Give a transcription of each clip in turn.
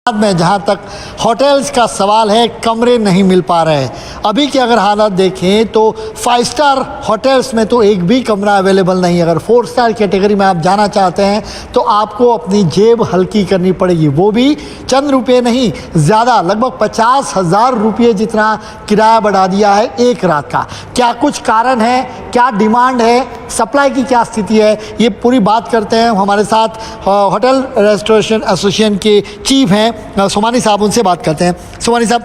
बाद में जहाँ तक होटल्स का सवाल है, कमरे नहीं मिल पा रहे हैं। अभी के अगर हालात देखें तो 5 स्टार होटल्स में तो एक भी कमरा अवेलेबल नहीं है। अगर 4 स्टार कैटेगरी में आप जाना चाहते हैं तो आपको अपनी जेब हल्की करनी पड़ेगी, वो भी चंद रुपये नहीं, ज़्यादा, लगभग 50,000 रुपये जितना किराया बढ़ा दिया है एक रात का। क्या कुछ कारण है, क्या डिमांड है, सप्लाई की क्या स्थिति है, ये पूरी बात करते हैं। हमारे साथ होटल रेस्टोरेशन एसोसिएशन के चीफ हैं सोमानी साहब, उनसे बात करते हैं। सोमानी साहब,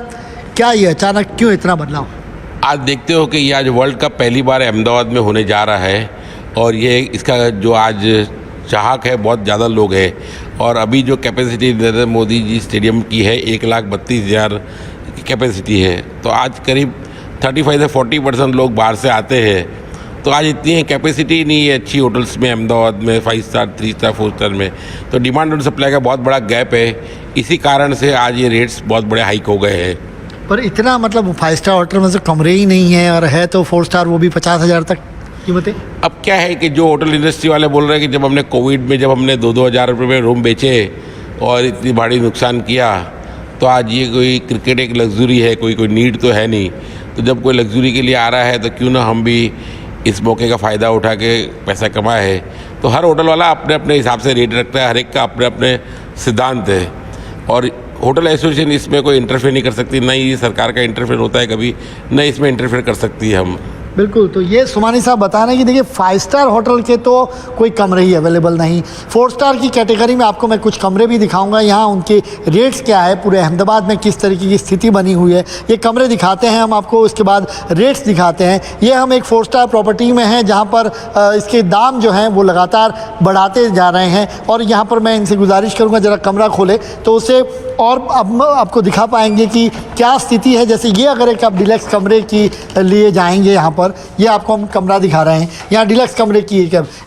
क्या ये अचानक क्यों इतना बदलाव? आज देखते हो कि ये आज वर्ल्ड कप पहली बार अहमदाबाद में होने जा रहा है और ये इसका जो आज चाहक है बहुत ज़्यादा लोग हैं। और अभी जो कैपेसिटी नरेंद्र मोदी जी स्टेडियम की है 1,32,000 की कैपेसिटी है, तो आज करीब 35 से 40% लोग बाहर से आते हैं। तो आज इतनी कैपेसिटी नहीं है अच्छी होटल्स में अहमदाबाद में, 5 स्टार, 3 स्टार, 4 स्टार में। तो डिमांड और सप्लाई का बहुत बड़ा गैप है, इसी कारण से आज ये रेट्स बहुत बड़े हाइक हो गए हैं। पर इतना मतलब 5 स्टार होटल में से कमरे ही नहीं है, और है तो 4 स्टार, वो भी 50,000 तक कीमतें। अब क्या है कि जो होटल इंडस्ट्री वाले बोल रहे हैं कि जब हमने कोविड में जब हमने 2-2 हज़ार रुपये में रूम बेचे और इतनी भारी नुकसान किया, तो आज ये कोई क्रिकेट एक लग्जरी है, कोई नीड तो है नहीं। तो जब कोई लग्जरी के लिए आ रहा है तो क्यों ना हम भी इस मौके का फ़ायदा उठा के पैसा कमाए है। तो हर होटल वाला अपने अपने हिसाब से रेट रखता है, हर एक का अपने अपने सिद्धांत है और होटल एसोसिएशन इसमें कोई इंटरफेयर नहीं कर सकती, ना ही सरकार का इंटरफेयर होता है कभी, न इसमें इंटरफेयर कर सकती है हम। बिल्कुल, तो ये सोमानी साहब बता रहे हैं कि देखिए 5 स्टार होटल के तो कोई कमरे ही अवेलेबल नहीं। 4 स्टार की कैटेगरी में आपको मैं कुछ कमरे भी दिखाऊंगा, यहाँ उनके रेट्स क्या है, पूरे अहमदाबाद में किस तरीके की स्थिति बनी हुई है, ये कमरे दिखाते हैं हम आपको, उसके बाद रेट्स दिखाते हैं। ये हम एक 4 स्टार प्रॉपर्टी में हैं जहाँ पर इसके दाम जो हैं वो लगातार बढ़ाते जा रहे हैं। और यहाँ पर मैं इनसे गुजारिश करूँगा ज़रा कमरा खोले तो उसे और अब आपको दिखा पाएंगे कि क्या स्थिति है। जैसे ये अगर एक आप डिलक्स कमरे की लिए जाएंगे, यहाँ पर ये आपको हम कमरा दिखा रहे हैं, यहाँ डिलक्स कमरे की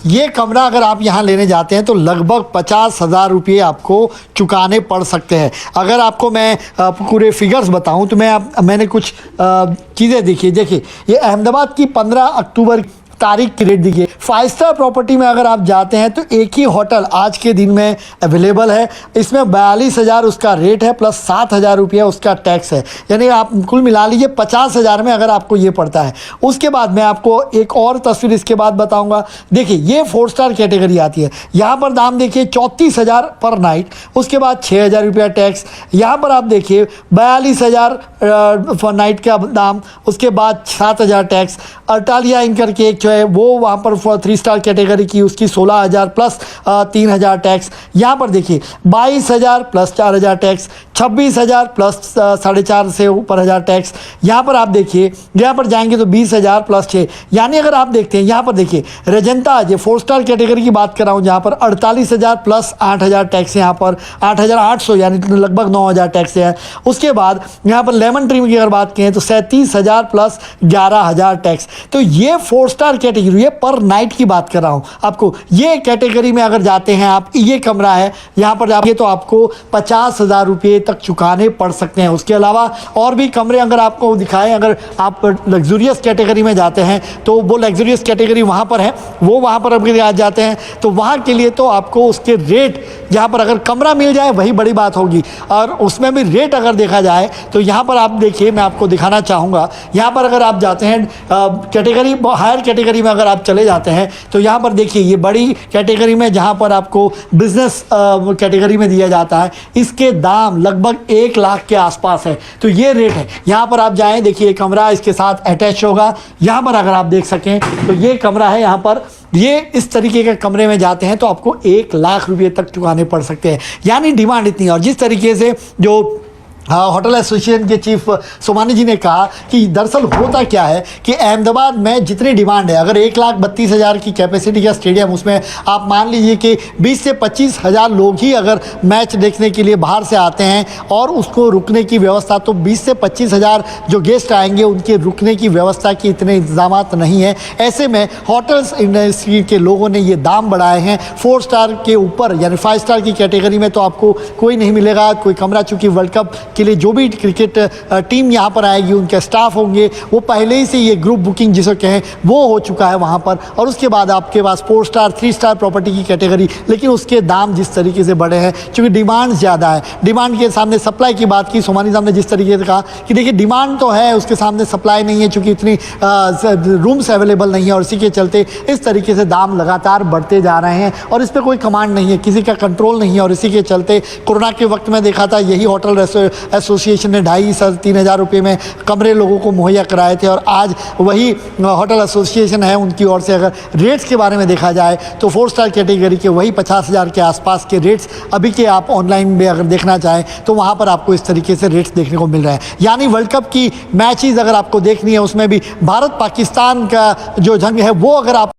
ये कमरा अगर आप यहाँ लेने जाते हैं तो लगभग 50,000 रुपये आपको चुकाने पड़ सकते हैं। अगर आपको मैं पूरे फिगर्स बताऊँ तो मैंने कुछ चीज़ें देखिए ये अहमदाबाद की 15 अक्टूबर तारीख की रेट देखिए। 5 स्टार प्रॉपर्टी में अगर आप जाते हैं तो एक ही होटल आज के दिन में अवेलेबल है, इसमें 42,000 उसका रेट है, प्लस 7,000 रुपया उसका टैक्स है, यानी आप कुल मिला लीजिए 50,000 में अगर आपको ये पड़ता है। उसके बाद मैं आपको एक और तस्वीर इसके बाद बताऊंगा। देखिए ये 4 स्टार कैटेगरी आती है, यहाँ पर दाम देखिए 34,000 पर नाइट, उसके बाद 6,000 रुपया टैक्स। यहाँ पर आप देखिए 42,000 पर नाइट का दाम, उसके बाद 7,000 टैक्स। अर्टालिया इनकर के एक है वो वहाँ पर 3 स्टार कैटेगरी की, उसकी 16,000 प्लस 3,000 टैक्स। यहाँ पर देखिए 22,000 प्लस 4,000 टैक्स, 26,000 प्लस 4.5 से ऊपर 1,000 टैक्स। यहाँ पर आप देखिए, यहाँ पर जाएंगे तो 20,000 प्लस 6, यानी अगर आप देखते हैं यहाँ पर देखिए रजंता ये 4 स्टार कैटेगरी की बात कर रहा हूँ, जहाँ पर 48,000 प्लस 8,000 टैक्स, यहाँ पर 8,800 यानी लगभग 9,000 टैक्स है। उसके बाद यहाँ पर लेमन ट्री की अगर बात करें तो 37,000 प्लस 11,000 टैक्स। तो ये 4 स्टार कैटेगरी है, पर नाइट की बात कर रहा हूँ आपको। ये कैटेगरी में अगर जाते हैं आप, ये कमरा है यहाँ पर जाइए तो आपको 50,000 रुपये तक चुकाने पड़ सकते हैं। उसके अलावा और भी कमरे अगर आपको दिखाएं, अगर आप लग्जूरियस कैटेगरी में जाते हैं तो वो लग्जूरियस कैटेगरी वहाँ पर है, वो वहाँ पर अगर आज जाते हैं तो वहाँ के लिए तो आपको उसके रेट, जहाँ पर अगर कमरा मिल जाए वही बड़ी बात होगी, और उसमें भी रेट अगर देखा जाए तो यहाँ पर आप देखिए, मैं आपको दिखाना चाहूँगा। यहाँ पर अगर आप जाते हैं कैटेगरी, हायर कैटेगरी में अगर आप चले जाते हैं तो यहाँ पर देखिए ये बड़ी कैटेगरी में जहाँ पर आपको बिजनेस कैटेगरी में दिया जाता है, इसके दाम लगभग 1 लाख के आसपास है। तो ये रेट है। यहाँ पर आप जाएं, देखिए कमरा इसके साथ अटैच होगा। यहाँ पर अगर आप देख सकें तो ये कमरा है, यहाँ पर ये इस तरीके के कमरे में जाते हैं तो आपको 1 लाख रुपये तक चुकाने पड़ सकते हैं, यानी डिमांड इतनी है। और जिस तरीके से जो होटल एसोसिएशन के चीफ सोमानी जी ने कहा कि दरअसल होता क्या है कि अहमदाबाद में जितनी डिमांड है, अगर 1,32,000 की कैपेसिटी का स्टेडियम, उसमें आप मान लीजिए कि 20 से 25,000 लोग ही अगर मैच देखने के लिए बाहर से आते हैं और उसको रुकने की व्यवस्था, तो 20 से 25,000 जो गेस्ट आएंगे उनके रुकने की व्यवस्था की इतने इंतजाम नहीं है। ऐसे में होटल्स इंडस्ट्री के लोगों ने ये दाम बढ़ाए हैं। 4 स्टार के ऊपर यानी 5 स्टार की कैटेगरी में तो आपको कोई नहीं मिलेगा कोई कमरा, चूँकि वर्ल्ड कप के लिए जो भी क्रिकेट टीम यहाँ पर आएगी, उनके स्टाफ होंगे, वो पहले ही से ये ग्रुप बुकिंग जिसे कहें वो हो चुका है वहाँ पर। और उसके बाद आपके पास 4 स्टार 3 स्टार प्रॉपर्टी की कैटेगरी, लेकिन उसके दाम जिस तरीके से बढ़े हैं, क्योंकि डिमांड ज़्यादा है, डिमांड के सामने सप्लाई की बात की सोमानी साहब ने जिस तरीके से कहा कि देखिए डिमांड तो है, उसके सामने सप्लाई नहीं है, चूँकि इतनी रूम्स अवेलेबल नहीं है, और इसी के चलते इस तरीके से दाम लगातार बढ़ते जा रहे हैं और इस पर कोई कमांड नहीं है, किसी का कंट्रोल नहीं है। और इसी के चलते कोरोना के वक्त में देखा था, यही होटल एसोसिएशन ने 2,500-3 हज़ार रुपये में कमरे लोगों को मुहैया कराए थे, और आज वही होटल एसोसिएशन है, उनकी ओर से अगर रेट्स के बारे में देखा जाए तो 4 स्टार कैटेगरी के वही 50,000 के आसपास के रेट्स अभी के आप ऑनलाइन में अगर देखना चाहें तो वहाँ पर आपको इस तरीके से रेट्स देखने को मिल रहे हैं। यानी वर्ल्ड कप की मैचेस अगर आपको देखनी है, उसमें भी भारत पाकिस्तान का जो जंग है वो अगर आप